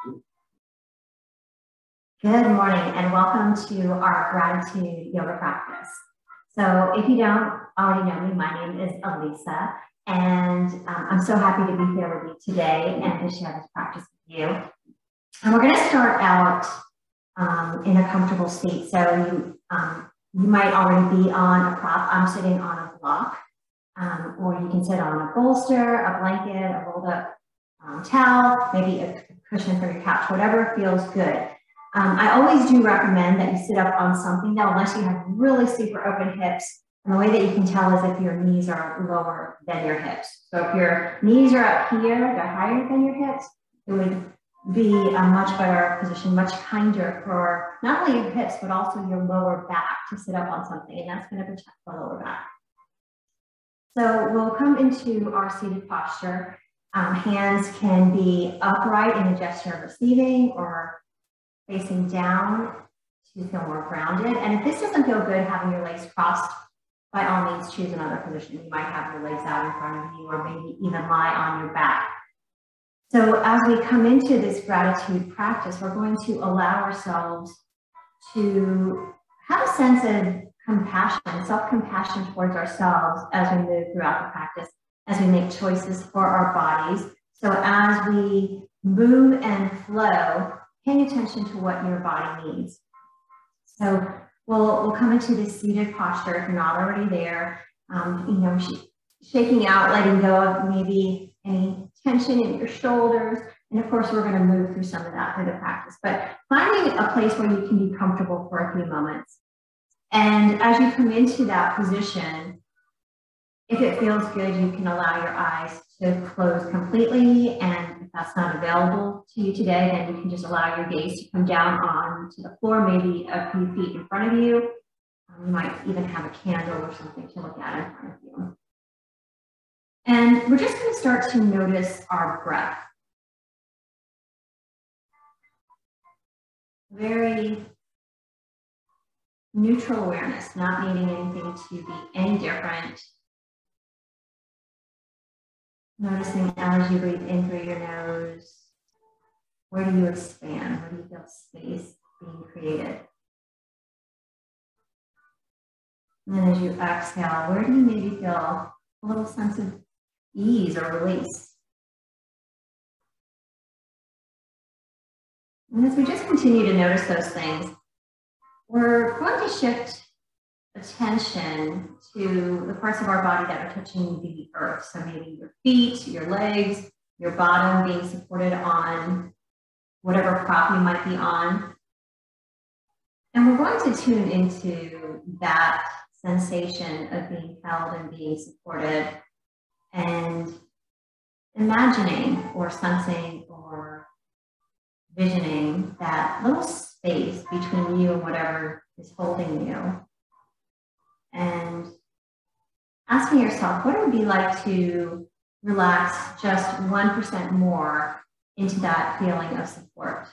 Good morning and welcome to our gratitude yoga practice. So if you don't already know me, my name is Elisa, and I'm so happy to be here with you today and to share this practice with you. And we're going to start out in a comfortable seat. So you might already be on a prop. I'm sitting on a block, or you can sit on a bolster, a blanket, a rolled up towel, maybe a cushion for your couch, whatever feels good. I always do recommend that you sit up on something though, unless you have really super open hips. And the way that you can tell is if your knees are lower than your hips. So if your knees are up here, they're higher than your hips, it would be a much better position, much kinder for not only your hips, but also your lower back to sit up on something. And that's going to protect the lower back. So we'll come into our seated posture. Hands can be upright in the gesture of receiving or facing down to feel more grounded. And if this doesn't feel good, having your legs crossed, by all means, choose another position. You might have your legs out in front of you or maybe even lie on your back. So as we come into this gratitude practice, we're going to allow ourselves to have a sense of compassion, self-compassion towards ourselves as we move throughout the practice, as we make choices for our bodies. So as we move and flow, paying attention to what your body needs. So we'll come into this seated posture if you're not already there. Shaking out, letting go of maybe any tension in your shoulders. And of course, we're going to move through some of that through the practice, but finding a place where you can be comfortable for a few moments. And as you come into that position, if it feels good, you can allow your eyes to close completely. And if that's not available to you today, then you can just allow your gaze to come down onto the floor, maybe a few feet in front of you. You might even have a candle or something to look at in front of you. And we're just going to start to notice our breath. Very neutral awareness, not needing anything to be any different. Noticing as you breathe in through your nose, where do you expand? Where do you feel space being created? And then as you exhale, where do you maybe feel a little sense of ease or release? And as we just continue to notice those things, we're going to shift attention to the parts of our body that are touching the earth. So maybe your feet, your legs, your bottom being supported on whatever prop you might be on. And we're going to tune into that sensation of being held and being supported and imagining or sensing or visioning that little space between you and whatever is holding you. And asking yourself what it would be like to relax just 1% more into that feeling of support.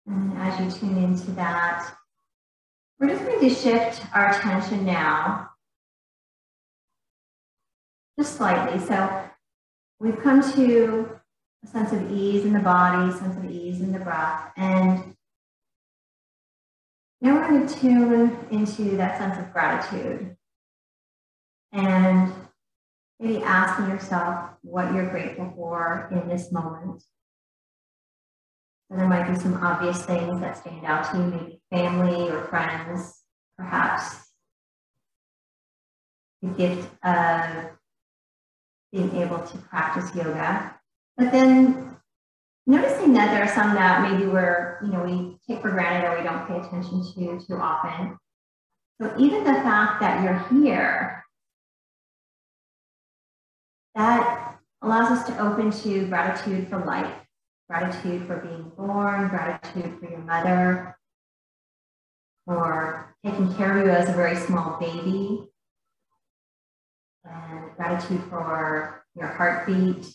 And as you tune into that, we're just going to shift our attention now, just slightly. So we've come to a sense of ease in the body, sense of ease in the breath, and now we're going to tune into that sense of gratitude and maybe asking yourself what you're grateful for in this moment. So there might be some obvious things that stand out to you, maybe family or friends, perhaps the gift of being able to practice yoga. But then noticing that there are some that maybe we take for granted or we don't pay attention to too often. So even the fact that you're here, that allows us to open to gratitude for life, gratitude for being born, gratitude for your mother, for taking care of you as a very small baby, and gratitude for your heartbeat,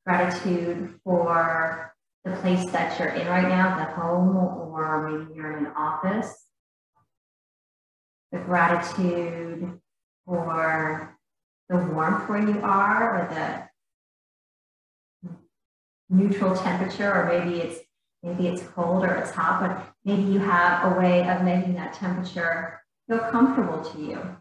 gratitude for the place that you're in right now, the home, or maybe you're in an office. The gratitude for the warmth where you are, or the neutral temperature, or maybe it's cold or it's hot, but maybe you have a way of making that temperature feel comfortable to you.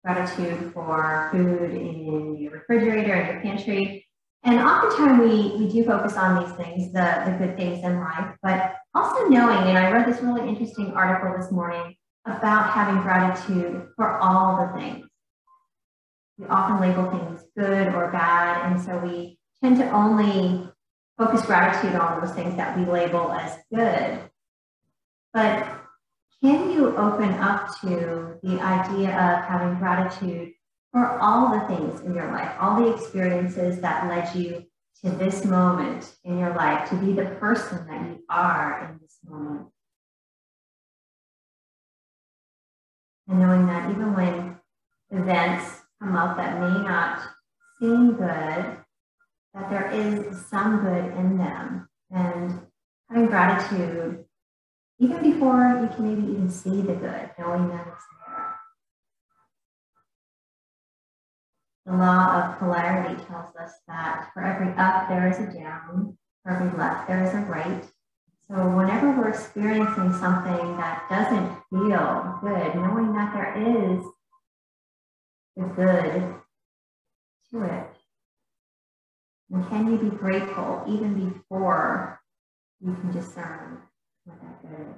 Gratitude for food in your refrigerator and your pantry. And oftentimes we do focus on these things, the good things in life, but also knowing, and I read this really interesting article this morning about having gratitude for all the things. We often label things good or bad, and so we tend to only focus gratitude on those things that we label as good. But can you open up to the idea of having gratitude for all the things in your life, all the experiences that led you to this moment in your life, to be the person that you are in this moment? And knowing that even when events come up that may not seem good, that there is some good in them. And having gratitude even before you can maybe even see the good, knowing that it's there. The law of polarity tells us that for every up, there is a down. For every left, there is a right. So whenever we're experiencing something that doesn't feel good, knowing that there is the good to it. And can you be grateful even before you can discern what that good is?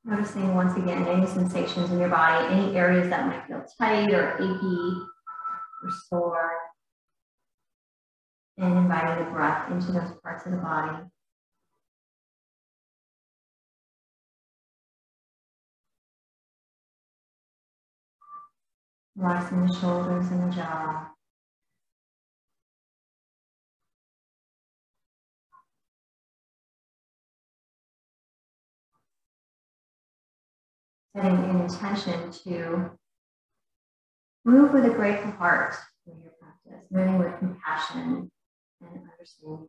Noticing once again any sensations in your body, any areas that might feel tight or achy or sore, and inviting the breath into those parts of the body. Relaxing the shoulders and the jaw. Setting an intention to move with a grateful heart in your practice, moving with compassion and understanding.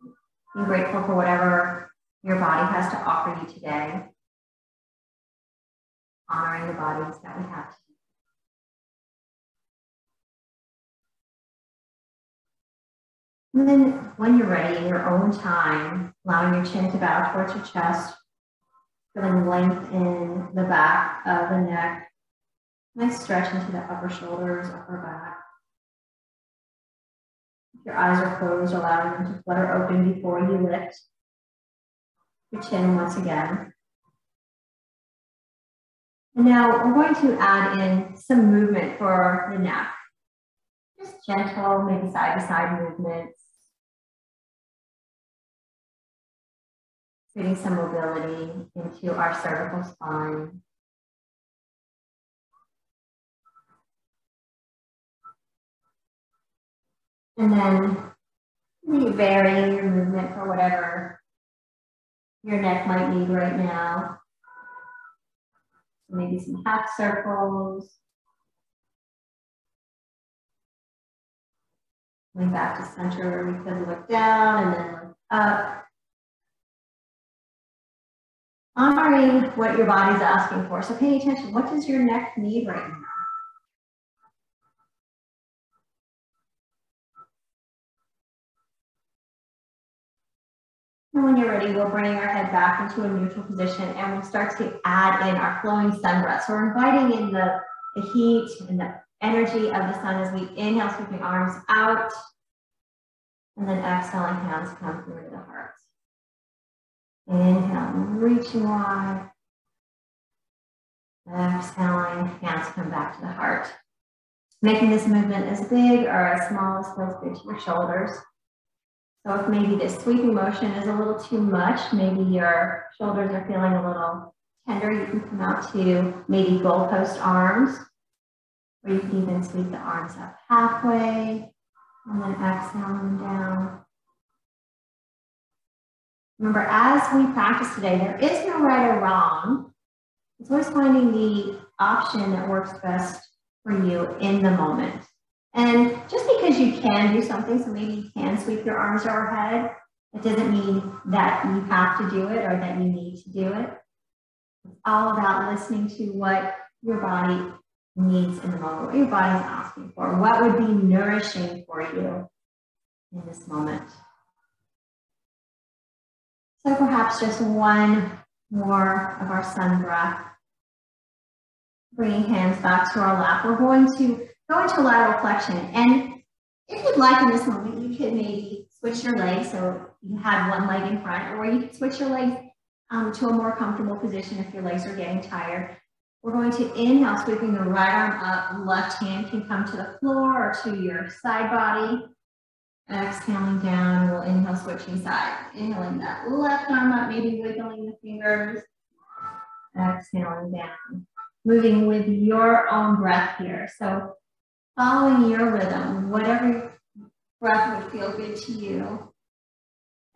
Being grateful for whatever your body has to offer you today. Honoring the bodies that we have today. And then when you're ready, in your own time, allowing your chin to bow towards your chest, feeling length in the back of the neck. Nice stretch into the upper shoulders, upper back. If your eyes are closed, allowing them to flutter open before you lift your chin once again. And now we're going to add in some movement for the neck. Just gentle, maybe side-to-side movements. Creating some mobility into our cervical spine. And then maybe varying your movement for whatever your neck might need right now. So maybe some half circles. Going back to center where we could look down and then look up. Honoring what your body's asking for. So pay attention. What does your neck need right now? And when you're ready, we'll bring our head back into a neutral position and we'll start to add in our flowing sun breath. So we're inviting in the heat and the energy of the sun as we inhale, sweeping arms out. And then exhaling, hands come through to the heart. Inhale, reaching wide. Exhaling, hands come back to the heart. Making this movement as big or as small as feels good to your shoulders. So if maybe this sweeping motion is a little too much, maybe your shoulders are feeling a little tender, you can come out to maybe goalpost arms, or you can even sweep the arms up halfway, and then exhaling down. Remember, as we practice today, there is no right or wrong. It's always finding the option that works best for you in the moment. And just because you can do something, so maybe you can sweep your arms overhead, it doesn't mean that you have to do it or that you need to do it. It's all about listening to what your body needs in the moment, what your body is asking for, what would be nourishing for you in this moment. So perhaps just one more of our sun breath. Bringing hands back to our lap. We're going to go into lateral flexion. And if you'd like in this moment, you could maybe switch your legs. So you have one leg in front, or you could switch your legs to a more comfortable position if your legs are getting tired. We're going to inhale, sweeping the right arm up. Left hand can come to the floor or to your side body. Exhaling down, we'll inhale, switching sides. Inhaling that left arm up, maybe wiggling the fingers. Exhaling down. Moving with your own breath here. So following your rhythm, whatever breath would feel good to you.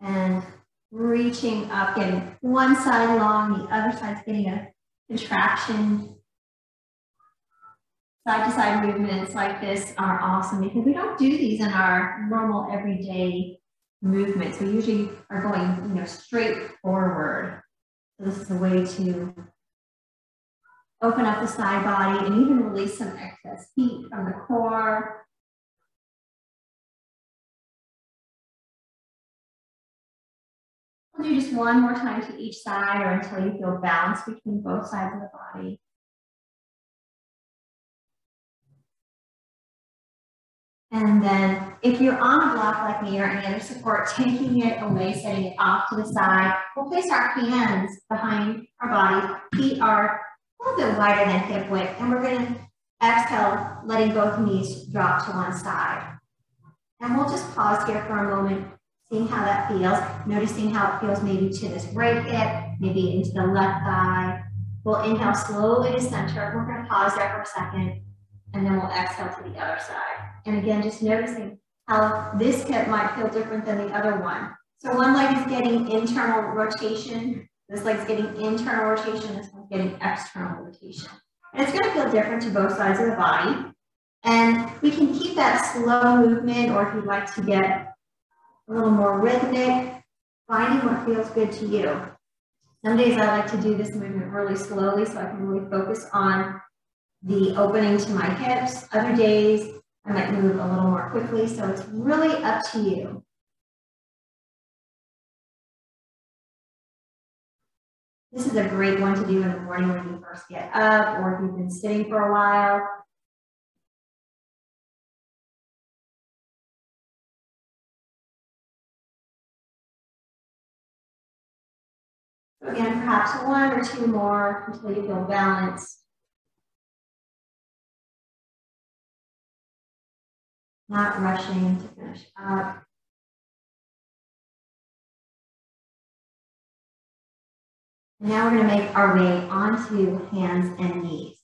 And reaching up, getting one side long, the other side's getting a contraction. Side-to-side movements like this are awesome because we don't do these in our normal everyday movements. We usually are going, straight forward. So this is a way to open up the side body and even release some excess heat from the core. We'll do just one more time to each side or until you feel balance between both sides of the body. And then if you're on a block like me or any other support, taking it away, setting it off to the side, we'll place our hands behind our body. Feet are a little bit wider than hip width. And we're going to exhale, letting both knees drop to one side. And we'll just pause here for a moment, seeing how that feels, noticing how it feels maybe to this right hip, maybe into the left thigh. We'll inhale slowly to center. We're going to pause there for a second, and then we'll exhale to the other side. And again, just noticing how this hip might feel different than the other one. So one leg is getting internal rotation. This leg's getting internal rotation. This one's getting external rotation. And it's going to feel different to both sides of the body. And we can keep that slow movement, or if you'd like to get a little more rhythmic, finding what feels good to you. Some days I like to do this movement really slowly so I can really focus on the opening to my hips. Other days, I might move a little more quickly, so it's really up to you. This is a great one to do in the morning when you first get up, or if you've been sitting for a while. So again, perhaps one or two more until you feel balanced. Not rushing to finish up. And now we're going to make our way onto hands and knees.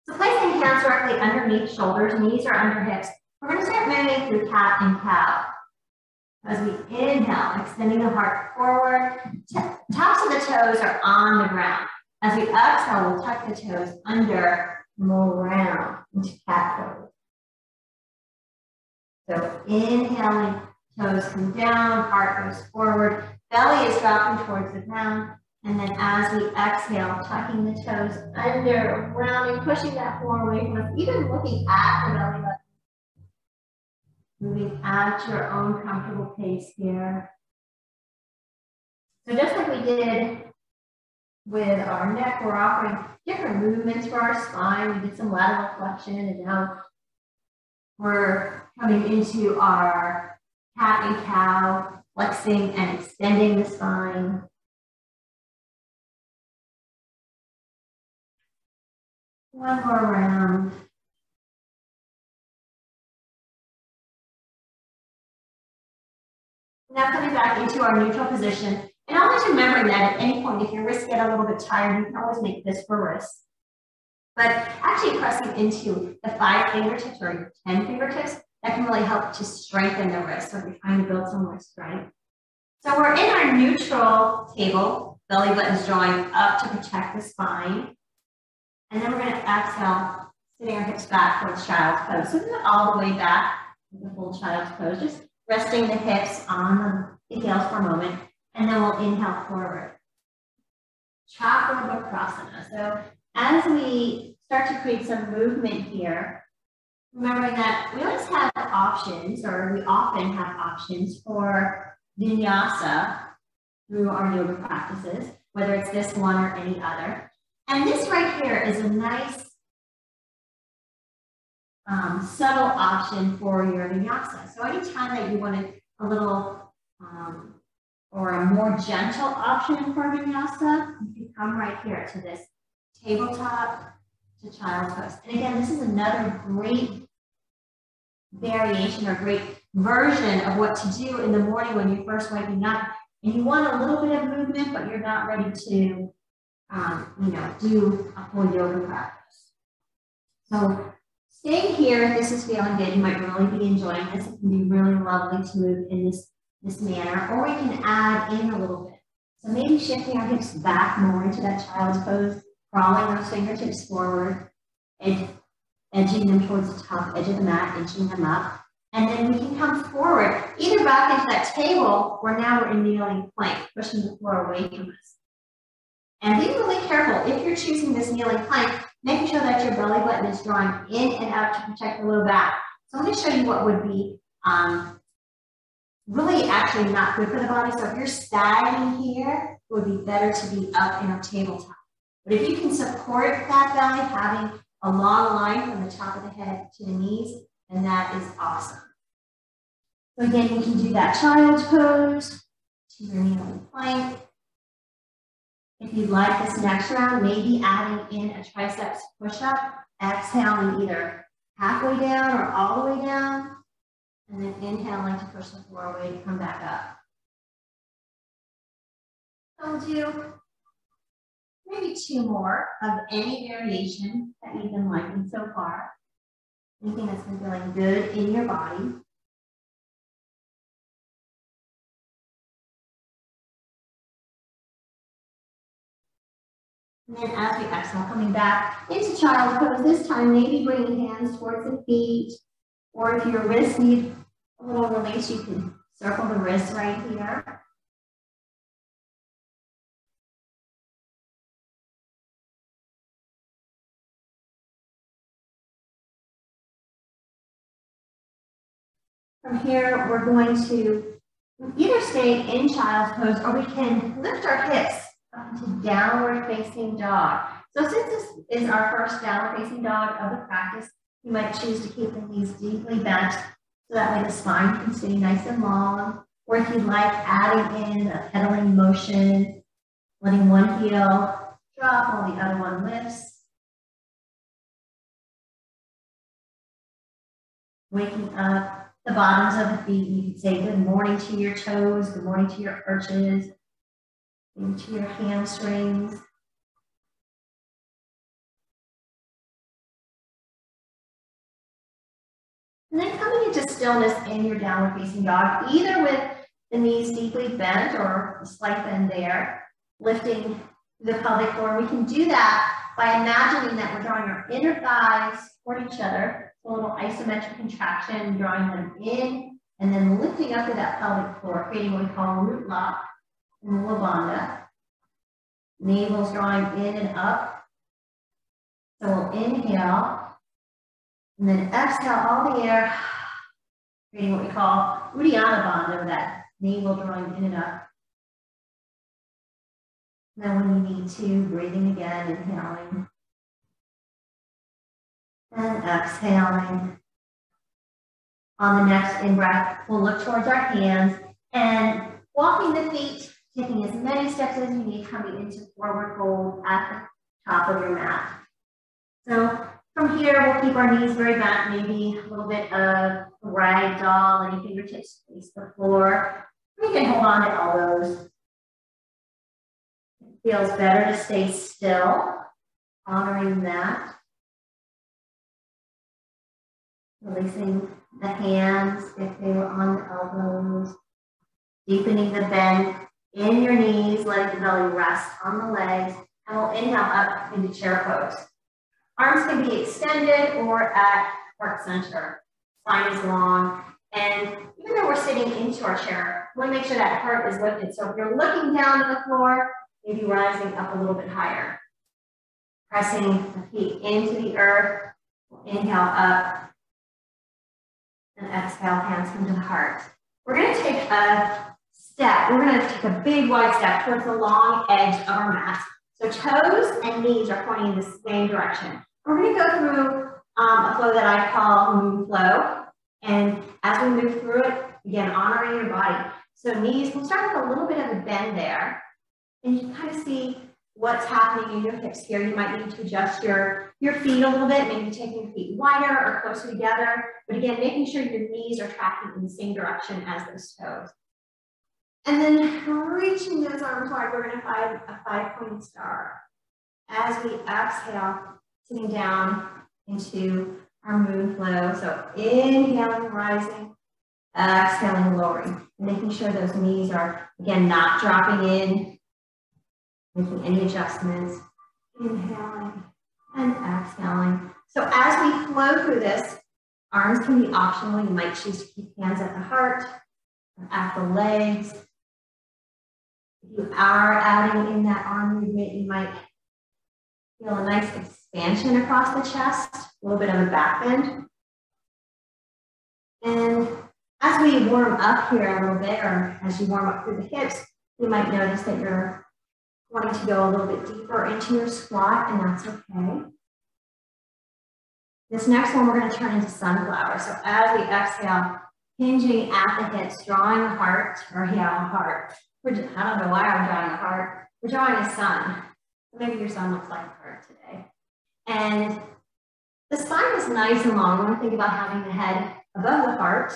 So placing hands directly underneath shoulders, knees are under hips. We're going to start moving through cat and cow. As we inhale, extending the heart forward, tops of the toes are on the ground. As we exhale, we'll tuck the toes under, roll around into cat pose. So inhaling, toes come down, heart goes forward, belly is dropping towards the ground. And then as we exhale, tucking the toes under, around, and pushing that floor away from us, even looking at the belly button. Moving at your own comfortable pace here. So just like we did with our neck, we're offering different movements for our spine. We did some lateral flexion, and now we're coming into our cat and cow, flexing and extending the spine. One more round. Now coming back into our neutral position, and always remembering that at any point, if your wrists get a little bit tired, you can always make this for wrists. But actually pressing into the 5 fingertips or your 10 fingertips, that can really help to strengthen the wrist. So if you're trying to build some more strength. So we're in our neutral table, belly buttons drawing up to protect the spine. And then we're going to exhale, sitting our hips back towards child's pose. So we're going all the way back to the full child's pose, just resting the hips on the heels for a moment. And then we'll inhale forward. Chakrabakrasana. So as we start to create some movement here, remembering that we always have options, or we often have options for vinyasa through our yoga practices, whether it's this one or any other. And this right here is a nice subtle option for your vinyasa. So anytime that you want a little or a more gentle option for vinyasa, you can come right here to this tabletop to child's pose. And again, this is another great variation or great version of what to do in the morning when you're first waking up and you want a little bit of movement, but you're not ready to do a full yoga practice. So staying here, if this is feeling good, you might really be enjoying this. It can be really lovely to move in this manner, or we can add in a little bit. So maybe shifting our hips back more into that child's pose, crawling those fingertips forward, and edging them towards the top edge of the mat, inching them up. And then we can come forward, either back into that table, or now we're in kneeling plank, pushing the floor away from us. And be really careful, if you're choosing this kneeling plank, making sure that your belly button is drawing in and out to protect the low back. So I'm going to show you what would be really actually not good for the body. So if you're sagging here, it would be better to be up in our tabletop. But if you can support that belly, having a long line from the top of the head to the knees, then that is awesome. So again, we can do that child's pose to your kneeling plank. If you'd like this next round, maybe adding in a triceps push-up, exhaling either halfway down or all the way down, and then inhaling to push the floor away to come back up. So we'll do maybe 2 more of any variation that you've been liking so far. Anything that's been feeling good in your body. And then as we exhale, coming back into child's pose, this time maybe bringing hands towards the feet, or if your wrists need a little release, you can circle the wrists right here. From here, we're going to either stay in child's pose, or we can lift our hips up into downward facing dog. So since this is our first downward facing dog of the practice, you might choose to keep the knees deeply bent so that way the spine can stay nice and long. Or if you'd like, adding in a pedaling motion, letting one heel drop while the other one lifts. Waking up the bottoms of the feet. You can say good morning to your toes, good morning to your arches, into your hamstrings. And then coming into stillness in your downward facing dog, either with the knees deeply bent or a slight bend there, lifting the pelvic floor. We can do that by imagining that we're drawing our inner thighs toward each other, so a little isometric contraction, drawing them in, and then lifting up to that pelvic floor, creating what we call root lock in Mula Bandha. Navel's drawing in and up. So we'll inhale, and then exhale all the air, creating what we call Uddiyana Bandha, that navel drawing in and up. And then when you need to, breathing again, inhaling. And exhaling. On the next in-breath, we'll look towards our hands and walking the feet, taking as many steps as you need, coming into forward fold at the top of your mat. So from here, we'll keep our knees very bent, maybe a little bit of rag doll, any fingertips face the floor. We can hold on to elbows. It feels better to stay still, honoring that. Releasing the hands if they were on the elbows. Deepening the bend in your knees, letting the belly rest on the legs, and we'll inhale up into chair pose. Arms can be extended or at heart center. Spine is long, and even though we're sitting into our chair, we want to make sure that heart is lifted. So if you're looking down to the floor, maybe rising up a little bit higher. Pressing the feet into the earth. We'll inhale up, and exhale, hands come to the heart. We're going to take a step. We're going to take a big wide step towards the long edge of our mat. So toes and knees are pointing in the same direction. We're going to go through a flow that I call moon flow. And as we move through it, again, honoring your body. So knees, we'll start with a little bit of a bend there. And you can kind of see what's happening in your hips here. You might need to adjust your feet a little bit, maybe taking your feet wider or closer together. But again, making sure your knees are tracking in the same direction as those toes. And then reaching those arms wide, we're going to find a 5-point star. As we exhale, sitting down into our moon flow. So inhaling, rising, exhaling, lowering. Making sure those knees are, again, not dropping in, making any adjustments. Inhaling and exhaling. So as we flow through this, arms can be optional. You might choose to keep hands at the heart, or at the legs. If you are adding in that arm movement, you might feel a nice expansion across the chest, a little bit of a back bend. And as we warm up here a little bit, or as you warm up through the hips, you might notice that you're wanting to go a little bit deeper into your squat, and that's okay. This next one, we're going to turn into sunflower. So as we exhale, hinging at the hips, drawing a heart, or yeah, a heart. I don't know why I'm drawing a heart. We're drawing a sun. Maybe your sun looks like a heart today. And the spine is nice and long. We want to think about having the head above the heart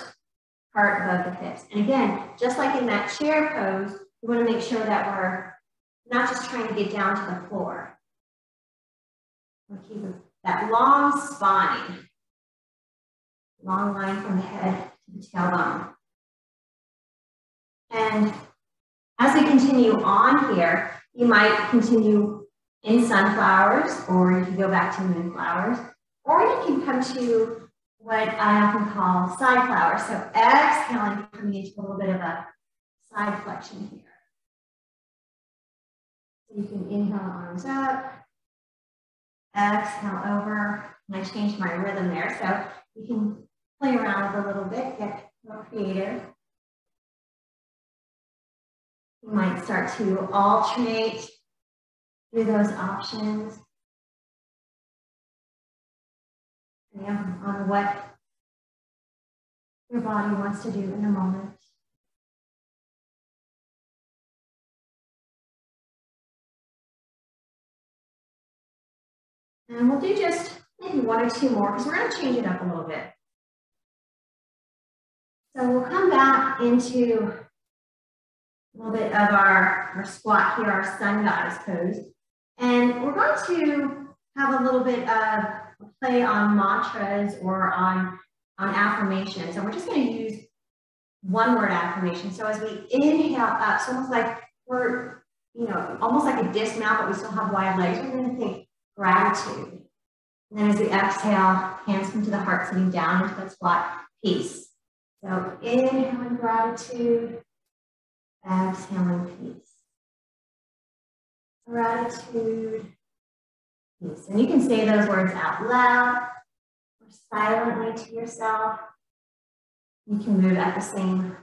above the hips. And again, just like in that chair pose, we want to make sure that we're not just trying to get down to the floor. We're keeping that long spine, long line from the head to the tailbone. And as we continue on here, you might continue in sunflowers, or you can go back to moonflowers, or you can come to what I often call side flowers. So exhaling, coming into a little bit of a side flexion here. So you can inhale, arms up, exhale over, and I changed my rhythm there. So you can play around with a little bit, get more creative. You might start to alternate through those options. On what your body wants to do in a moment. And we'll do just maybe one or two more because we're going to change it up a little bit. So we'll come back into a little bit of our squat here, our sun goddess pose. And we're going to have a little bit of play on mantras or on affirmations. And we're just going to use one word affirmation. So as we inhale up, it's almost like we're, almost like a dismount, but we still have wide legs. We're going to think gratitude. And then as we exhale, hands come to the heart, sitting down into that squat, peace. So inhaling gratitude, exhaling peace. Gratitude, peace. And you can say those words out loud or silently to yourself. You can move at the same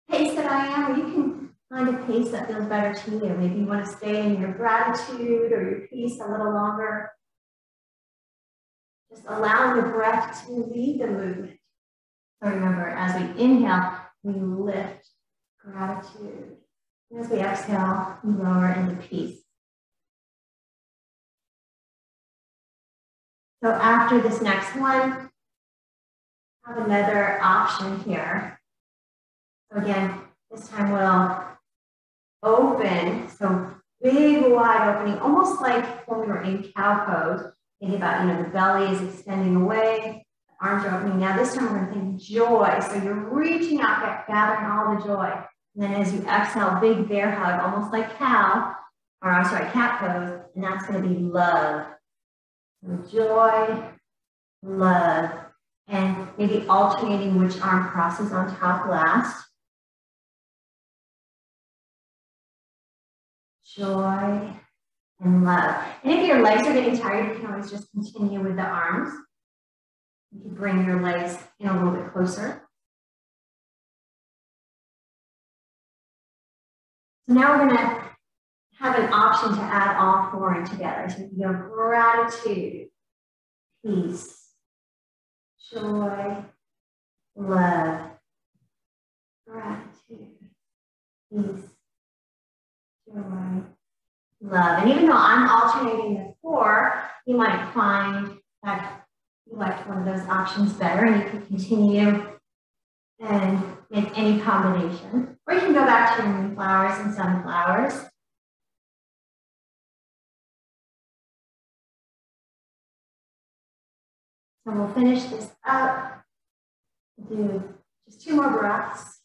pace that I am, or you can find a pace that feels better to you. Maybe you want to stay in your gratitude or your peace a little longer. Just allow the breath to lead the movement. So remember, as we inhale, we lift gratitude. And as we exhale, we lower into peace. So after this next one, have another option here. So again, this time we'll open, so big wide opening, almost like when we were in cow pose. Think about, the belly is extending away, the arms are opening. Now this time we're going to think joy. So you're reaching out, gathering all the joy. And then as you exhale, big bear hug, almost like cow, or I'm sorry, cat pose, and that's going to be love. So joy, love, and maybe alternating which arm crosses on top last. Joy and love. And if your legs are getting tired, you can always just continue with the arms. You can bring your legs in a little bit closer. So now we're going to have an option to add all four in together. So you go gratitude, peace, joy, love, gratitude, peace, joy, love. And even though I'm alternating the four, you might find that you liked one of those options better, and you can continue and make any combination. Or you can go back to your moonflowers and sunflowers. So we'll finish this up. We'll do just 2 more breaths.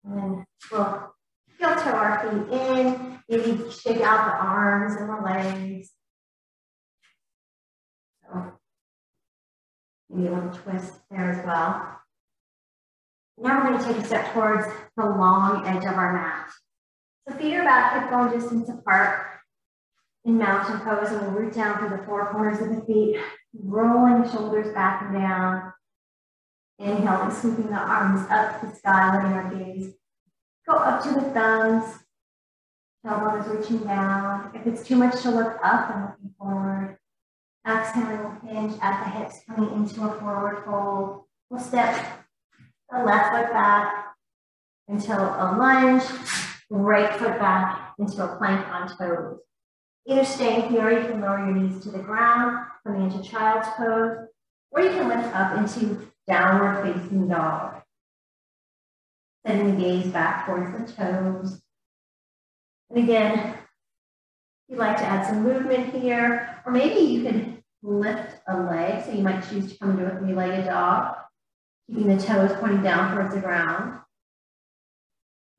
And then we'll heel toe our feet in, maybe shake out the arms and the legs. So maybe a little twist there as well. Now we're going to take a step towards the long edge of our mat. So feet are about hip bone distance apart in mountain pose, and we'll root down through the 4 corners of the feet, rolling the shoulders back and down. Inhale and sweeping the arms up to the sky, letting our gaze go up to the thumbs. Tailbone is reaching down. If it's too much to look up, then looking forward. Exhaling, we'll hinge at the hips, coming into a forward fold. We'll step the left foot back until a lunge, right foot back into a plank on toes. Either staying here, you can lower your knees to the ground, coming into child's pose, or you can lift up into downward facing dog. Sending the gaze back towards the toes. And again, if you'd like to add some movement here, or maybe you could lift a leg, so you might choose to come into a 3-legged dog, keeping the toes pointing down towards the ground.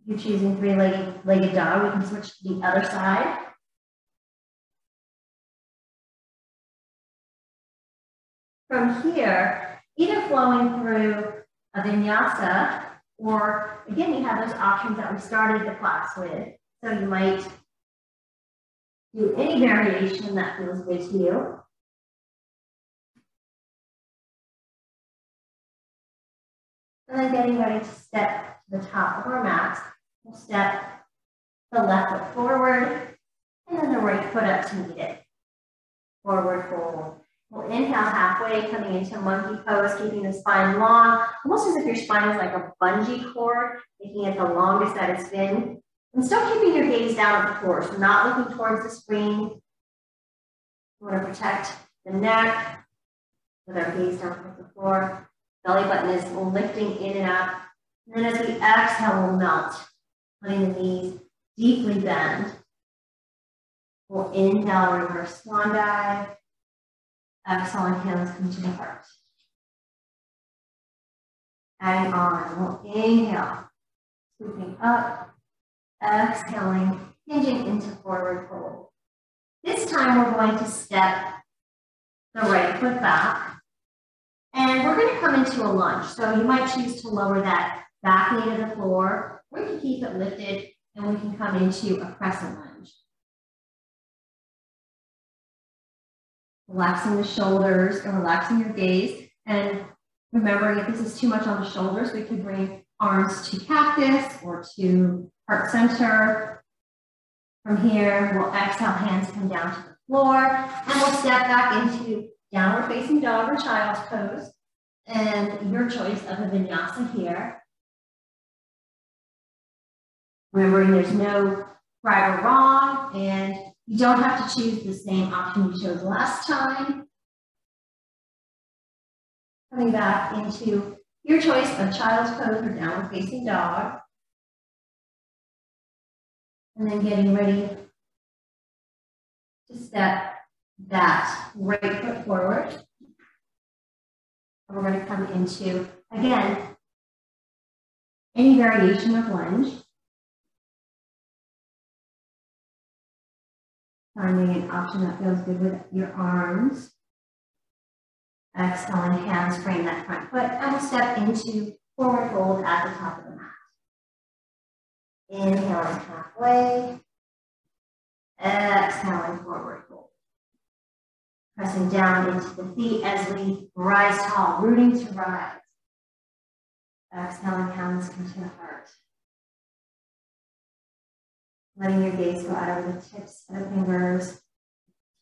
If you're choosing 3-legged dog, we can switch to the other side. From here, either flowing through a vinyasa, or again, you have those options that we started the class with. So you might do any variation that feels good to you. And then getting ready to step to the top of our mat. We'll step the left foot forward, and then the right foot up to meet it. Forward fold. We'll inhale halfway, coming into monkey pose, keeping the spine long, almost as if your spine is like a bungee cord, making it the longest that it's been. And still keeping your gaze down at the floor, so not looking towards the screen. We want to protect the neck with our gaze down towards the floor. Belly button is lifting in and up. And then as we exhale, we'll melt, letting the knees deeply bend. We'll inhale, reverse swan dive. Exhale, and hands come to the heart. Adding on, we'll inhale, scooping up, exhaling, hinging into forward fold. This time we're going to step the right foot back, and we're going to come into a lunge. So you might choose to lower that back knee to the floor, or you can keep it lifted, and we can come into a crescent lunge. Relaxing the shoulders and relaxing your gaze. And remembering if this is too much on the shoulders, we could bring arms to cactus or to heart center. From here, we'll exhale, hands come down to the floor, and we'll step back into downward facing dog or child's pose. And your choice of a vinyasa here. Remembering there's no right or wrong, and you don't have to choose the same option you chose last time. Coming back into your choice of child's pose or downward facing dog. And then getting ready to step that right foot forward. And we're going to come into, again, any variation of lunge. Finding an option that feels good with your arms. Exhaling, hands frame that front foot, and we'll step into forward fold at the top of the mat. Inhaling halfway. Exhaling, forward fold. Pressing down into the feet as we rise tall, rooting to rise. Exhaling, hands come to the heart. Letting your gaze go out over the tips of the fingers,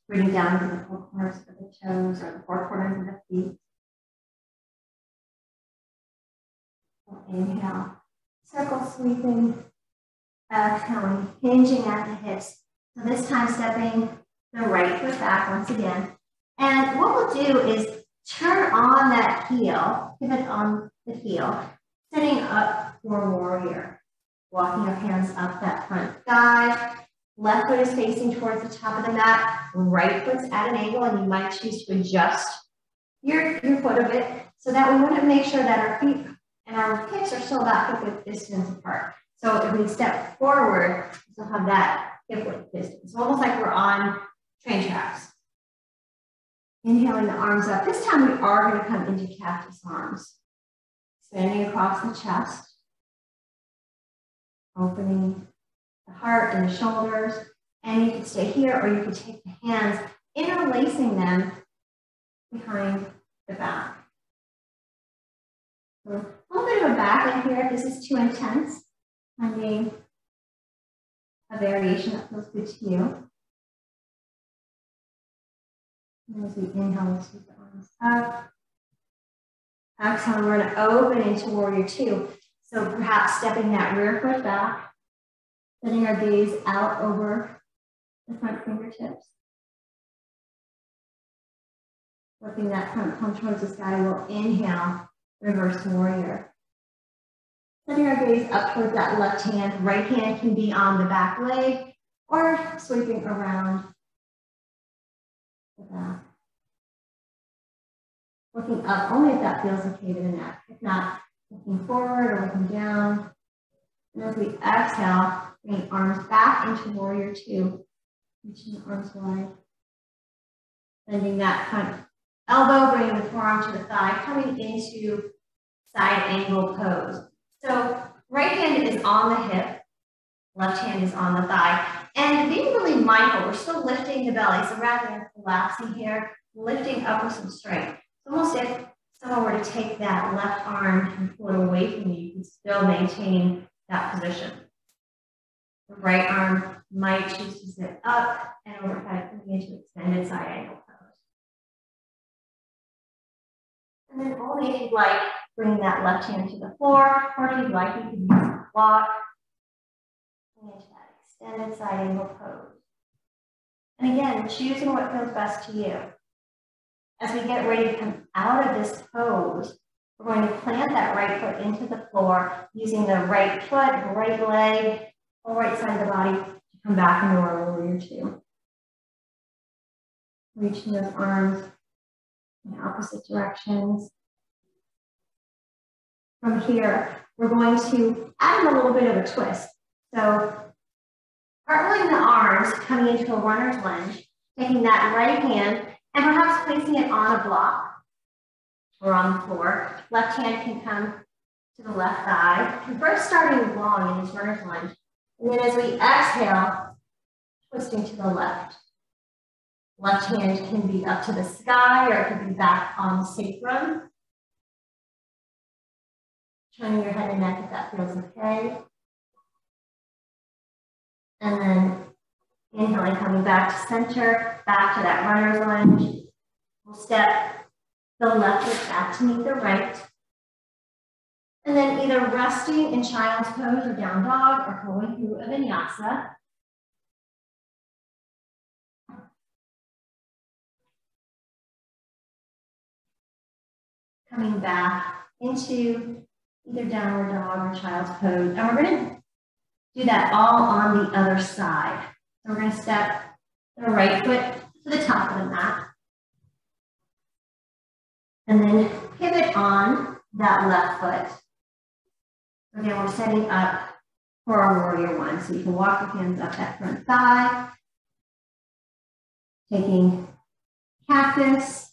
rooting down to the four corners of the toes or the four corners of the feet. Inhale, circle sweeping. Exhaling, hinging at the hips. So this time stepping the right foot back once again. And what we'll do is turn on that heel, pivot on the heel, sitting up for warrior. Walking your hands up that front thigh. Left foot is facing towards the top of the mat. Right foot's at an angle, and you might choose to adjust your foot a bit so that we want to make sure that our feet and our hips are still about hip width distance apart. So if we step forward, we'll have that hip width distance. So almost like we're on train tracks. Inhaling the arms up. This time we are going to come into cactus arms. Expanding across the chest. Opening the heart and the shoulders. And you can stay here, or you can take the hands, interlacing them behind the back. So a little bit of a back in here if this is too intense. Finding a variation that feels good to you. And as we inhale, sweep the arms up. Exhale, we're going to open into warrior two. So perhaps stepping that rear foot back, setting our gaze out over the front fingertips. Flipping that front palm towards the sky, we'll inhale, reverse warrior. Setting our gaze up towards that left hand. Right hand can be on the back leg or sweeping around the back. Looking up only if that feels okay to the neck. If not, looking forward or looking down. And as we exhale, bringing arms back into warrior two. Reaching the arms wide. Bending that front elbow, bringing the forearm to the thigh, coming into side angle pose. So right hand is on the hip, left hand is on the thigh. And being really mindful, we're still lifting the belly. So rather than collapsing here, lifting up with some strength. It's almost if someone were to take that left arm and pull it away from you, you can still maintain that position. The right arm might choose to sit up and overhead, coming into extended side angle pose. And then only if you'd like, bring that left hand to the floor, or if you'd like, you can use a block. Into that extended side angle pose. And again, choosing what feels best to you. As we get ready to come out of this pose, we're going to plant that right foot into the floor, using the right foot, right leg, or right side of the body to come back into our warrior two. Reaching those arms in opposite directions. From here, we're going to add in a little bit of a twist. So, cartwheeling the arms, coming into a runner's lunge, taking that right hand and perhaps placing it on a block or on the floor. Left hand can come to the left thigh. And first starting long in this runner's lunge. And then as we exhale, twisting to the left. Left hand can be up to the sky or it can be back on the sacrum. Turning your head and neck if that feels okay. And then inhaling, coming back to center, back to that runner's lunge. We'll step the left foot back to meet the right. And then either resting in child's pose or down dog or going through a vinyasa. Coming back into either downward dog or child's pose. And we're going to do that all on the other side. So we're going to step the right foot to the top of the mat. And then pivot on that left foot. Again, we're setting up for our warrior one. So you can walk your hands up that front thigh, taking cactus,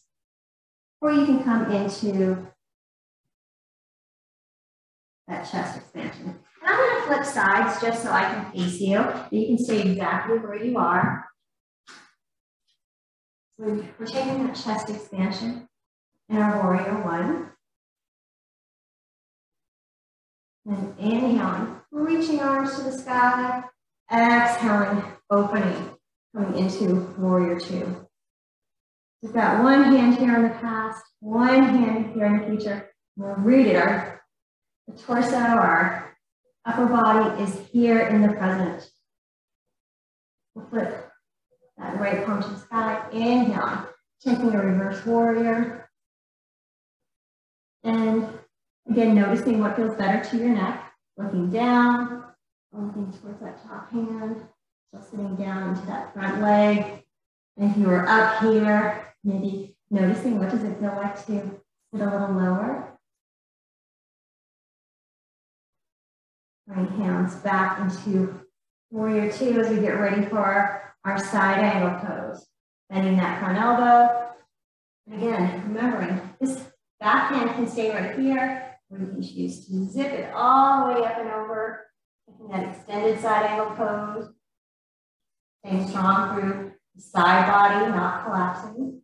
or you can come into that chest expansion. And I'm going to flip sides just so I can face you. You can stay exactly where you are. So we're taking that chest expansion in our warrior one. And inhaling, reaching arms to the sky. Exhaling, opening, coming into warrior two. We've got one hand here in the past, one hand here in the future. We're rooted. The torso, our upper body is here in the present. We'll flip that right palm to the sky. Inhaling, taking a reverse warrior. And again, noticing what feels better to your neck. Looking down, looking towards that top hand. Just sitting down into that front leg. And if you were up here, maybe noticing what does it feel like to sit a little lower. Right hands back into warrior two as we get ready for our side angle pose. Bending that front elbow. And again, remembering this back hand can stay right here, or you can choose to zip it all the way up and over, taking that extended side angle pose. Staying strong through the side body, not collapsing.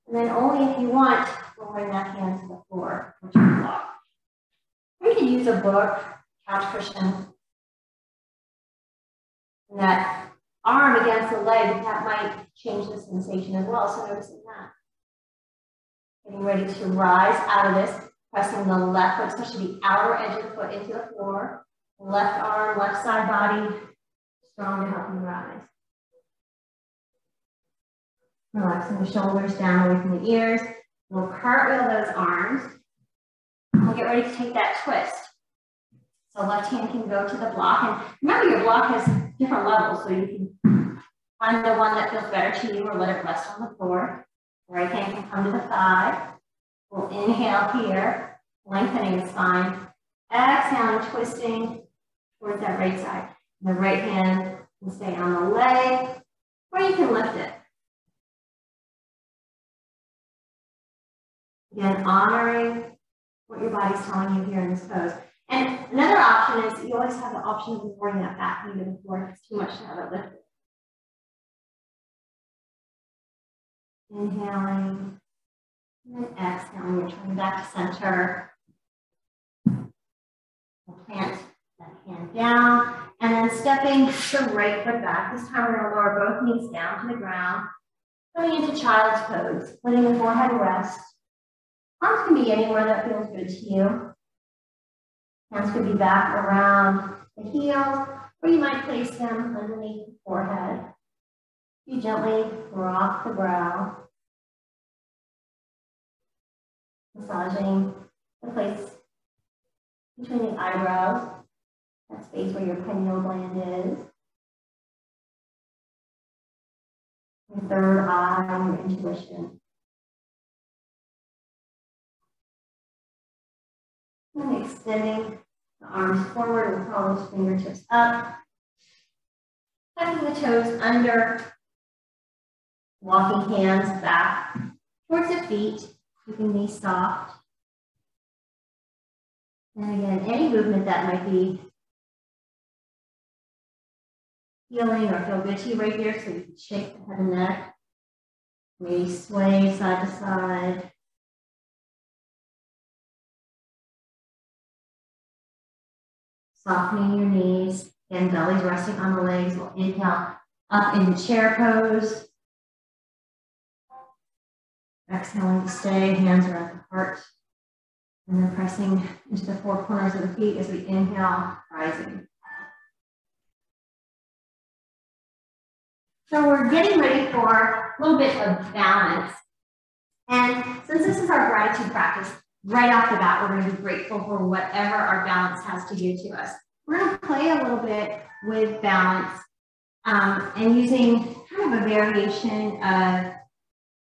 And then only if you want, lowering that hand to the floor, which is block. We can use a book, couch cushion, and that arm against the leg, that might change the sensation as well. So noticing that. Getting ready to rise out of this, pressing the left foot, especially the outer edge of the foot into the floor. Left arm, left side body, strong to help you rise. Relaxing the shoulders down away from the ears. We'll cartwheel those arms. We'll get ready to take that twist. So left hand can go to the block. And remember, your block has different levels, so you can find the one that feels better to you or let it rest on the floor. Right hand can come to the thigh. We'll inhale here, lengthening the spine. Exhaling, twisting towards that right side. And the right hand can stay on the leg, or you can lift it. Again, honoring what your body's telling you here in this pose. And another option is you always have the option of lowering that back knee to the floor if it's too much to have it lifted. Inhaling, and then exhaling, returning back to center. We'll plant that hand down, and then stepping the right foot back. This time we're going to lower both knees down to the ground, coming into child's pose, letting the forehead rest. Arms can be anywhere that feels good to you. Hands could be back around the heels, or you might place them underneath the forehead. You gently rock the brow, massaging the place between the eyebrows, that space where your pineal gland is. Your third eye, your intuition. And extending the arms forward and curl those fingertips up. Tucking the toes under. Walking hands back towards the feet, keeping these soft. And again, any movement that might be healing or feel good to you right here, so you can shake the head and neck. Maybe sway side to side. Softening your knees, and belly's resting on the legs. We'll inhale up into chair pose. Exhaling to stay, hands are at the heart. And then pressing into the four corners of the feet as we inhale, rising. So we're getting ready for a little bit of balance. And since this is our gratitude practice, right off the bat, we're going to be grateful for whatever our balance has to give to us. We're going to play a little bit with balance and using kind of a variation of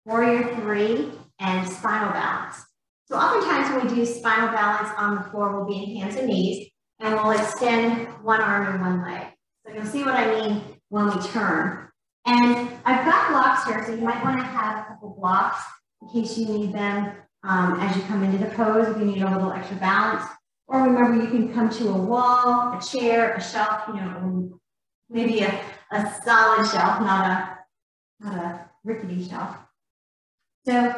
Warrior 3 and spinal balance. So oftentimes when we do spinal balance on the floor, we'll be in hands and knees, and we'll extend one arm and one leg. So you'll see what I mean when we turn. And I've got blocks here, so you might want to have a couple blocks in case you need them as you come into the pose, if you need a little extra balance. Or remember, you can come to a wall, a chair, a shelf, you know, maybe a solid shelf, not a rickety shelf. So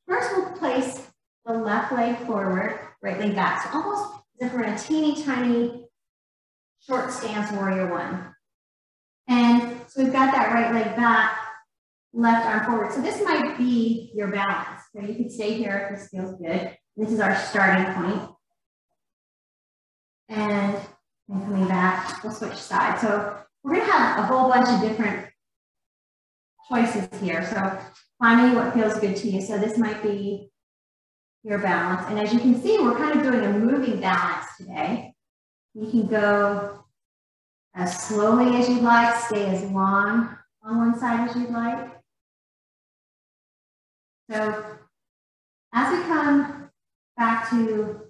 first we'll place the left leg forward, right leg back. So almost as if we're in a teeny tiny short stance warrior one. And so we've got that right leg back, left arm forward. So this might be your balance. So you can stay here if this feels good. This is our starting point. And coming back, we'll switch sides. So we're going to have a whole bunch of different choices here. So finding what feels good to you. So this might be your balance. And as you can see, we're kind of doing a moving balance today. You can go as slowly as you'd like, stay as long on one side as you'd like. So as we come back to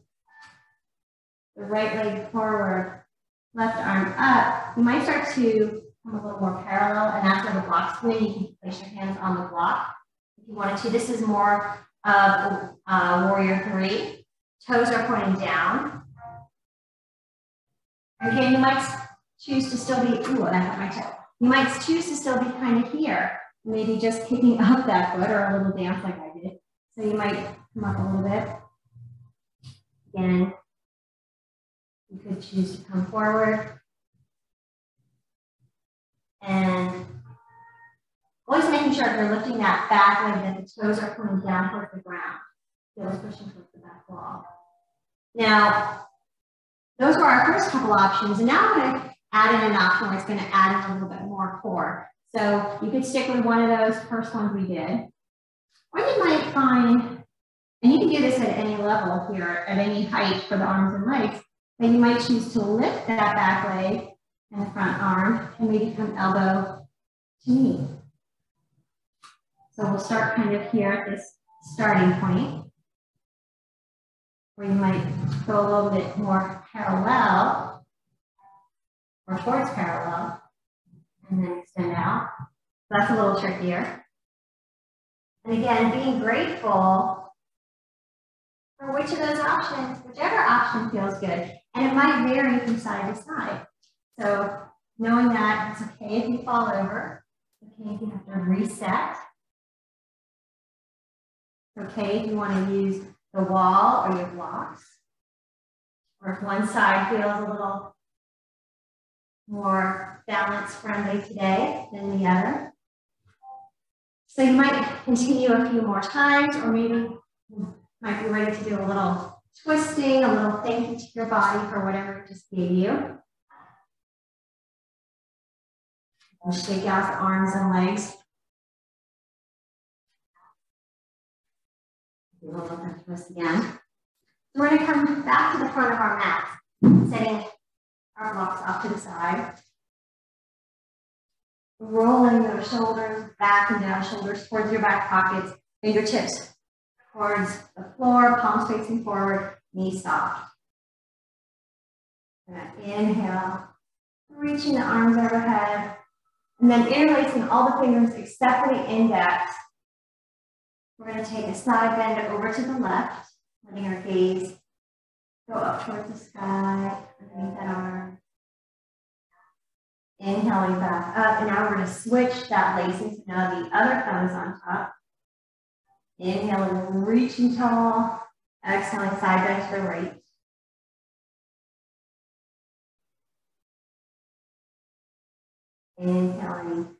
the right leg forward, left arm up, you might start to come a little more parallel, and that's where the blocks come in. You can place your hands on the block if you wanted to. This is more of warrior 3. Toes are pointing down. Again, you might choose to still be, ooh, I got my toe. You might choose to still be kind of here, maybe just kicking up that foot or a little dance like I did. So you might come up a little bit. Again, you could choose to come forward. And always making sure if you're lifting that back leg that the toes are pointing down towards the ground. Heels pushing towards the back wall. Now, those were our first couple options. And now I'm going to add in an option where it's going to add in a little bit more core. So you could stick with one of those first ones we did. Or you might find, and you can do this at any level here, at any height for the arms and legs, but you might choose to lift that back leg and the front arm and maybe come elbow to knee. So we'll start kind of here at this starting point, where you might go a little bit more parallel or towards parallel and then extend out. So that's a little trickier. And again, being grateful for which of those options, whichever option feels good. And it might vary from side to side. So knowing that it's okay if you fall over, it's okay if you have to reset. It's okay if you want to use the wall or your blocks. Or if one side feels a little more balance friendly today than the other. So you might continue a few more times, or maybe you might be ready to do a little twisting, a little thank you to your body for whatever it just gave you. And shake out the arms and legs. Do a little bit of twist again. So we're going to come back to the front of our mat, setting our blocks off to the side. Rolling those shoulders back and down, shoulders towards your back pockets, fingertips towards the floor, palms facing forward, knees soft. Inhale, reaching the arms overhead, and then interlacing all the fingers except for the index. We're going to take a side bend over to the left, letting our gaze go up towards the sky, underneath that arm. Inhaling back up, and now we're going to switch that lacing, so now the other thumb is on top. Inhaling, reaching tall. Exhaling, side bend to the right. Inhaling,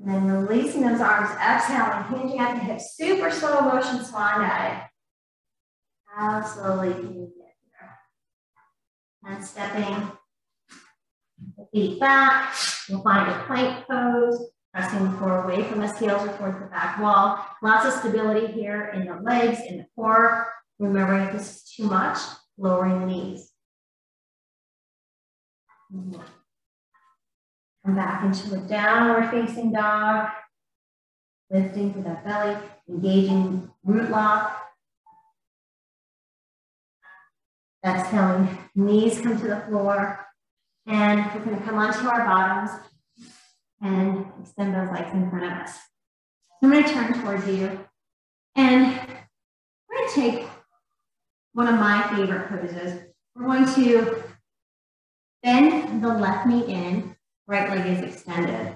and then releasing those arms, exhaling, hinging at the hips, super slow motion swan dive. How slowly can you get here? And stepping the feet back, you'll find a plank pose, pressing the floor away from the heels or towards the back wall. Lots of stability here in the legs, in the core. Remembering if this is too much, lowering the knees. Come back into a downward facing dog, lifting through that belly, engaging root lock. Exhaling, knees come to the floor. And we're going to come onto our bottoms and extend those legs in front of us. I'm going to turn towards you. And we're going to take one of my favorite poses. We're going to bend the left knee in, right leg is extended.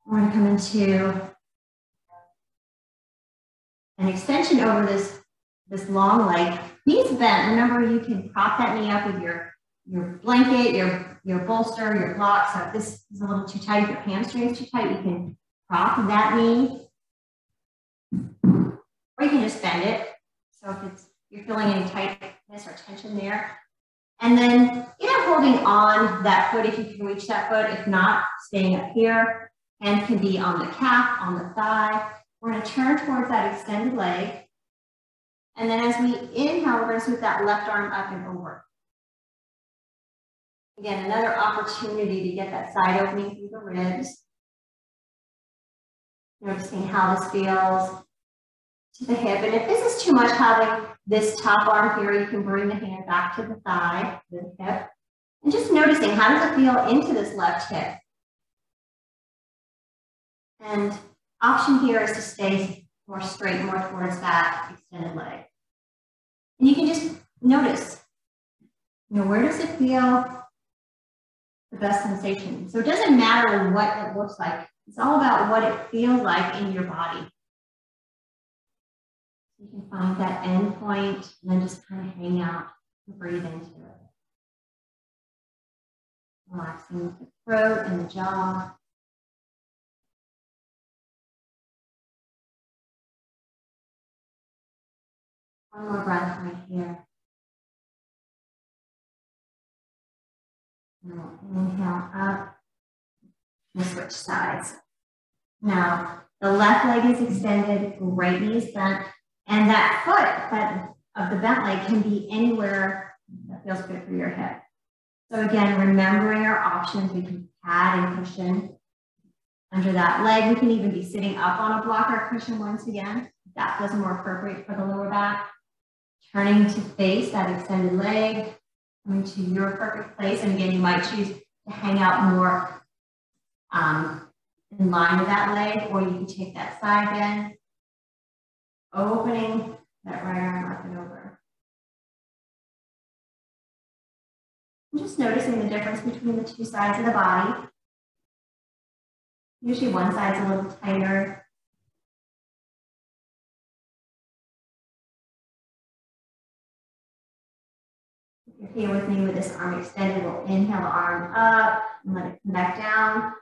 We're going to come into an extension over this long leg. Knees bent. Remember, you can prop that knee up with your blanket, your bolster, your block. So if this is a little too tight, if your hamstring's too tight, you can prop that knee. Or you can just bend it. So if you're feeling any tightness or tension there. And then holding on that foot if you can reach that foot. If not, staying up here. Hands can be on the calf, on the thigh. We're going to turn towards that extended leg. And then as we inhale, we're going to sweep that left arm up and over. Again, another opportunity to get that side opening through the ribs. Noticing how this feels to the hip. And if this is too much, having this top arm here, you can bring the hand back to the thigh, the hip. And just noticing, how does it feel into this left hip? And option here is to stay more straight, more towards that extended leg. And you can just notice, where does it feel the best sensation? So it doesn't matter what it looks like. It's all about what it feels like in your body. You can find that end point and then just kind of hang out and breathe into it. Relaxing the throat and the jaw. One more breath right here. Now inhale up and switch sides. Now the left leg is extended, right knee is bent, and that foot of the bent leg can be anywhere that feels good for your hip. So again, remembering our options, we can pad and cushion under that leg. We can even be sitting up on a block or cushion once again. That feels more appropriate for the lower back. Turning to face that extended leg, coming to your perfect place. And again, you might choose to hang out more in line with that leg, or you can take that side bend, opening that right arm up and over. And just noticing the difference between the two sides of the body. Usually one side's a little tighter. If you're here with me with this arm extended, we'll inhale the arm up and let it come back down.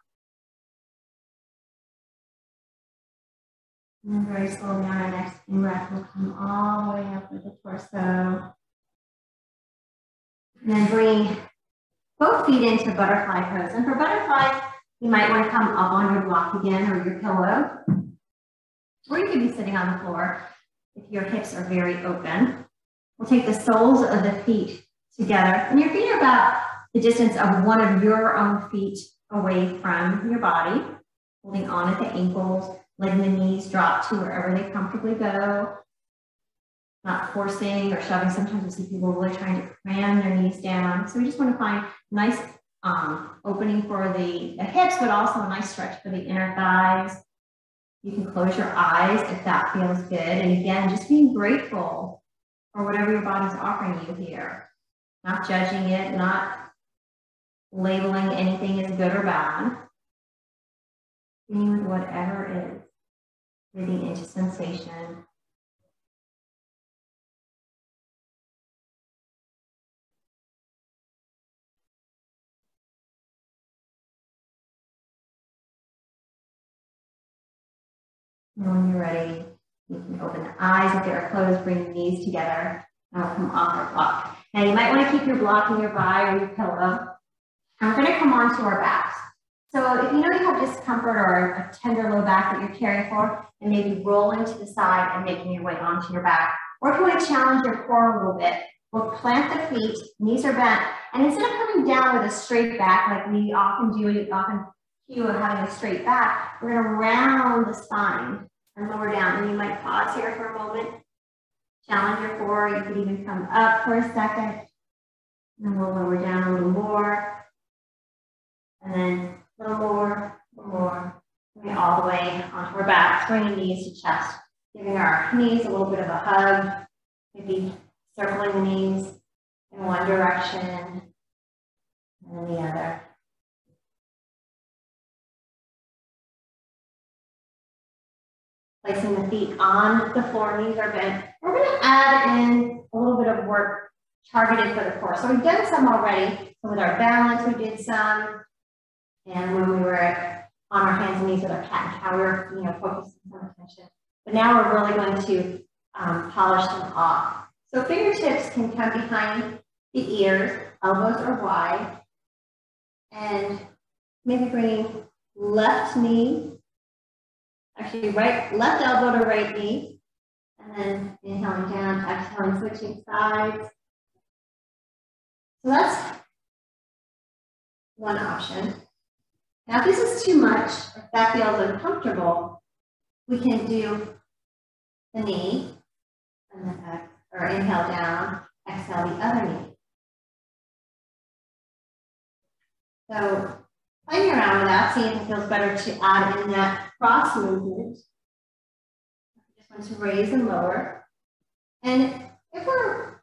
And then very slowly on our next in-breath, we'll come all the way up with the torso. And then bring both feet into butterfly pose. And for butterfly, you might want to come up on your block again or your pillow. Or you could be sitting on the floor if your hips are very open. We'll take the soles of the feet together. And your feet are about the distance of one of your own feet away from your body. Holding on at the ankles, letting the knees drop to wherever they comfortably go. Not forcing or shoving. Sometimes we see people really trying to cram their knees down. So we just want to find nice opening for the hips, but also a nice stretch for the inner thighs. You can close your eyes if that feels good. And again, just being grateful for whatever your body's offering you here. Not judging it, not labeling anything as good or bad. Being with whatever it is. Breathing into sensation. And when you're ready, you can open the eyes if they are closed, bring the knees together, and we'll come off our block. Now you might want to keep your block nearby or your pillow. And we're going to come onto our backs. So if you know you have discomfort or a tender low back that you're caring for, and maybe rolling to the side and making your way onto your back. Or if you want to challenge your core a little bit, we'll plant the feet, knees are bent, and instead of coming down with a straight back like we often do, you often cue of having a straight back, we're going to round the spine and lower down. And you might pause here for a moment challenge your core. You could even come up for a second. And then we'll lower down a little more. And then a little more, bring it all the way onto our backs, bringing knees to chest, giving our knees a little bit of a hug, maybe circling the knees in one direction and then the other. Placing the feet on the floor, knees are bent. We're going to add in a little bit of work targeted for the core. So we've done some already. So with our balance, we did some. And when we were on our hands and knees with our cat and cow, we were, focusing some attention. But now we're really going to polish them off. So fingertips can come behind the ears, elbows are wide, and maybe bringing left knee, left elbow to right knee, and then inhaling down, exhaling, switching sides. So that's one option. Now, if this is too much, if that feels uncomfortable, we can do the knee, and then or inhale down, exhale the other knee. So playing around with that, seeing if it feels better to add in that cross movement. Just want to raise and lower. And if we're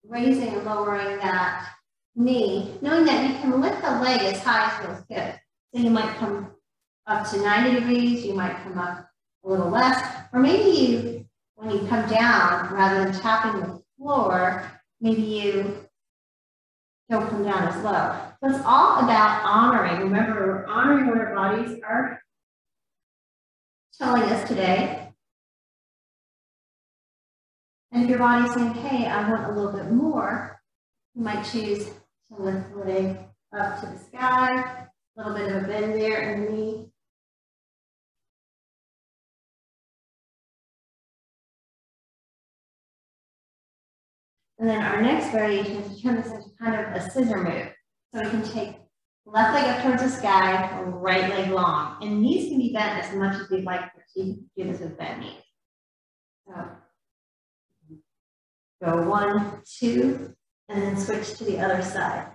raising and lowering that knee, knowing that you can lift the leg as high as feels good. So you might come up to 90 degrees, you might come up a little less, or maybe you, when you come down, rather than tapping the floor, maybe you don't come down as low. So it's all about honoring. Remember, we're honoring what our bodies are telling us today. And if your body's saying, hey, I want a little bit more, you might choose to lift the leg up to the sky, a little bit of a bend there in the knee. And then our next variation is to turn this into kind of a scissor move. So we can take left leg up towards the sky, or right leg long. And knees can be bent as much as we'd like. So you can do this with bent knees. So go 1, 2, and then switch to the other side.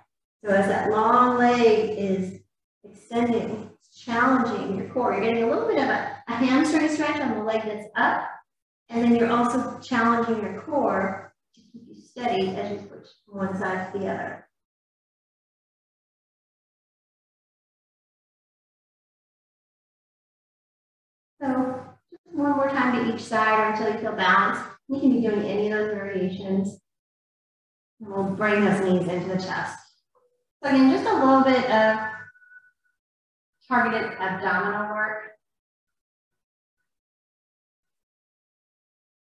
So as that long leg is extending, it's challenging your core. You're getting a little bit of a hamstring stretch on the leg that's up. And then you're also challenging your core to keep you steady as you switch from one side to the other. So just one more time to each side or until you feel balanced. You can be doing any of those variations. And we'll bring those knees into the chest. So again, just a little bit of targeted abdominal work.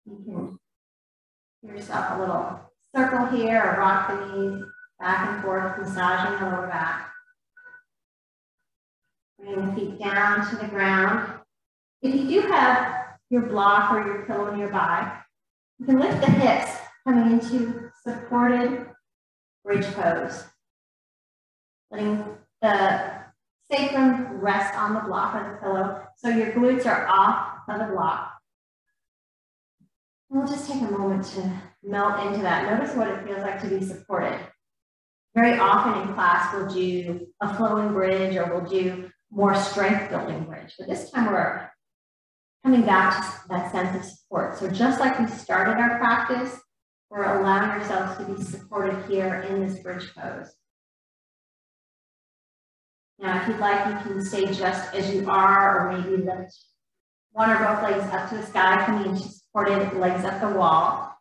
You can give yourself a little circle here or rock the knees back and forth, massaging the lower back. Bring the feet down to the ground. If you do have your block or your pillow nearby, you can lift the hips coming into supported bridge pose. Letting the sacrum rest on the block or the pillow so your glutes are off of the block. We'll just take a moment to melt into that. Notice what it feels like to be supported. Very often in class, we'll do a flowing bridge or we'll do more strength building bridge. But this time we're coming back to that sense of support. So just like we started our practice, we're allowing ourselves to be supported here in this bridge pose. Now, if you'd like, you can stay just as you are, or maybe lift one or both legs up to the sky, coming into supported legs up the wall.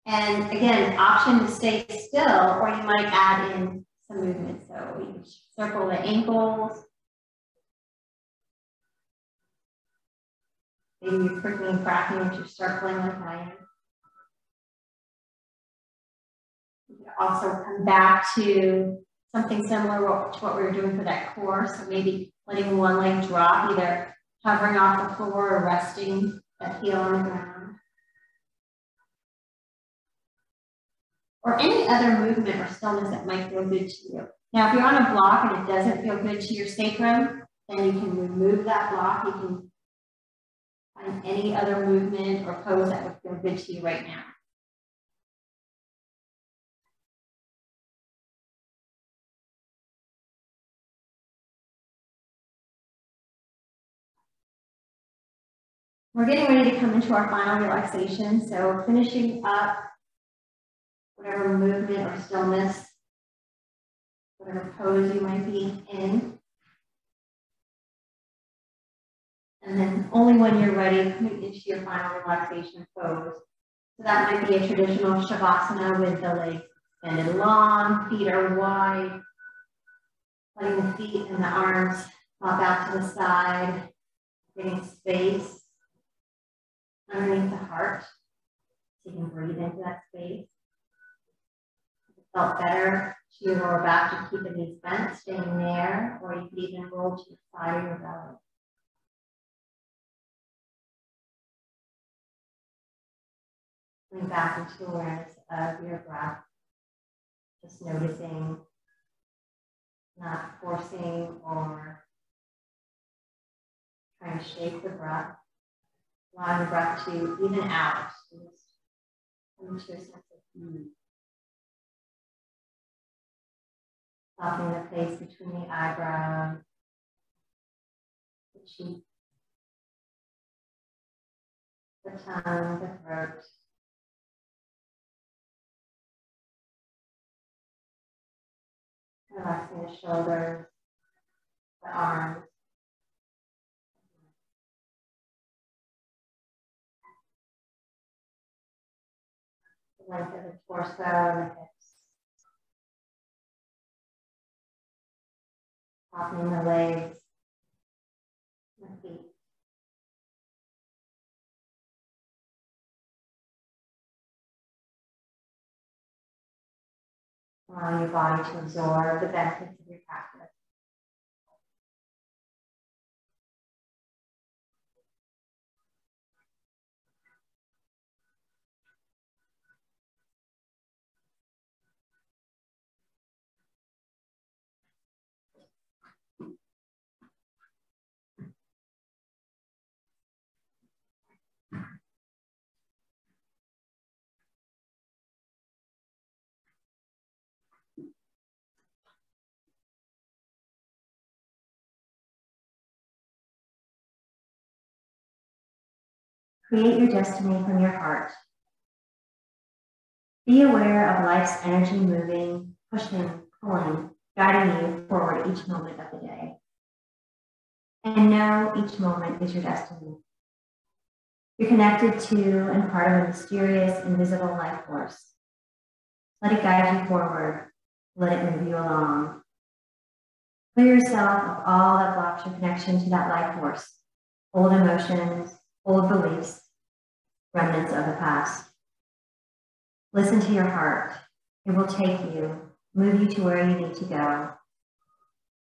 And again, option to stay still, or you might add in some movement. So you can circle the ankles. Maybe you're cricking and cracking as you're circling like I am. You can also come back to something similar to what we were doing for that core. So maybe letting one leg drop, either hovering off the floor or resting that heel on the ground. Or any other movement or stillness that might feel good to you. Now, if you're on a block and it doesn't feel good to your sacrum, then you can remove that block. You can find any other movement or pose that would feel good to you right now. We're getting ready to come into our final relaxation. So finishing up whatever movement or stillness, whatever pose you might be in. And then only when you're ready, coming into your final relaxation pose. So that might be a traditional Shavasana with the legs extended long, feet are wide, letting the feet and the arms pop out to the side, getting space underneath the heart. So you can breathe into that space. If it felt better to your lower back to keep the knees bent, staying there, or you could even roll to the side of your belly. Bring back into awareness of your breath. Just noticing, not forcing or trying to shape the breath. Allowing the breath to even out. Just come to a sense of ease. Softening the place between the eyebrows, the cheeks, the tongue, the throat. Relaxing the shoulders, the arms. The length of the torso, the hips. Softening the legs, the feet. Allow your body to absorb the benefits of your practice. Create your destiny from your heart. Be aware of life's energy moving, pushing, pulling, guiding you forward each moment of the day. And know each moment is your destiny. You're connected to and part of a mysterious, invisible life force. Let it guide you forward. Let it move you along. Clear yourself of all that blocks your connection to that life force. Old emotions, old beliefs, remnants of the past. Listen to your heart. It will take you, move you to where you need to go.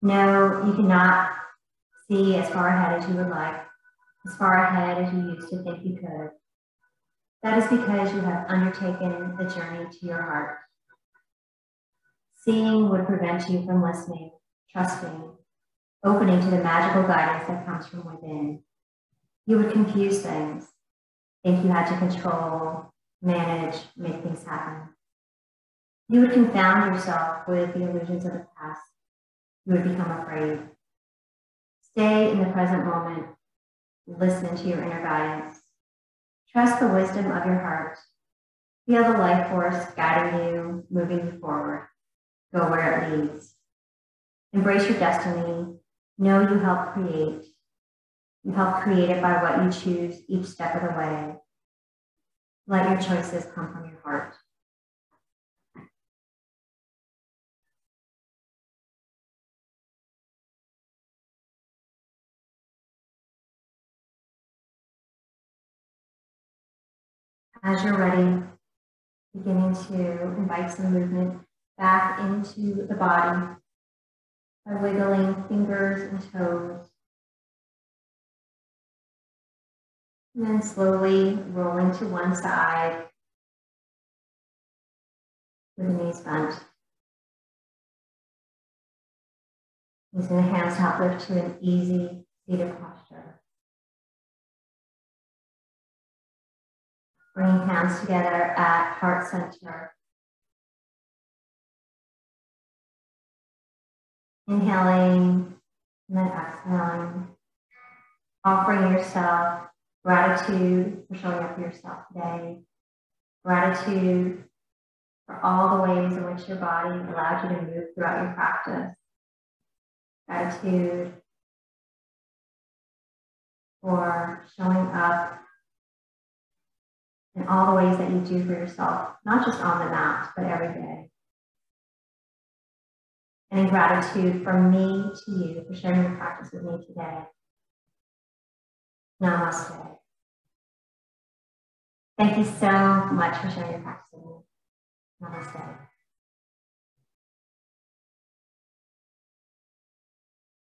No, you cannot see as far ahead as you would like, as far ahead as you used to think you could. That is because you have undertaken the journey to your heart. Seeing would prevent you from listening, trusting, opening to the magical guidance that comes from within. You would confuse things, think you had to control, manage, make things happen. You would confound yourself with the illusions of the past. You would become afraid. Stay in the present moment. Listen to your inner guidance. Trust the wisdom of your heart. Feel the life force guiding you, moving you forward. Go where it leads. Embrace your destiny. Know you help create. You help create it by what you choose each step of the way. Let your choices come from your heart. As you're ready, beginning to invite some movement back into the body by wiggling fingers and toes. And then slowly rolling to one side with the knees bent. Using the hands to help lift to an easy seated posture. Bringing hands together at heart center. Inhaling and then exhaling. Offering yourself Gratitude for showing up for yourself today. Gratitude for all the ways in which your body allowed you to move throughout your practice. Gratitude for showing up in all the ways that you do for yourself, not just on the mat, but every day. And in gratitude from me to you for sharing your practice with me today. Namaste. Thank you so much for sharing your practice with me. Namaste.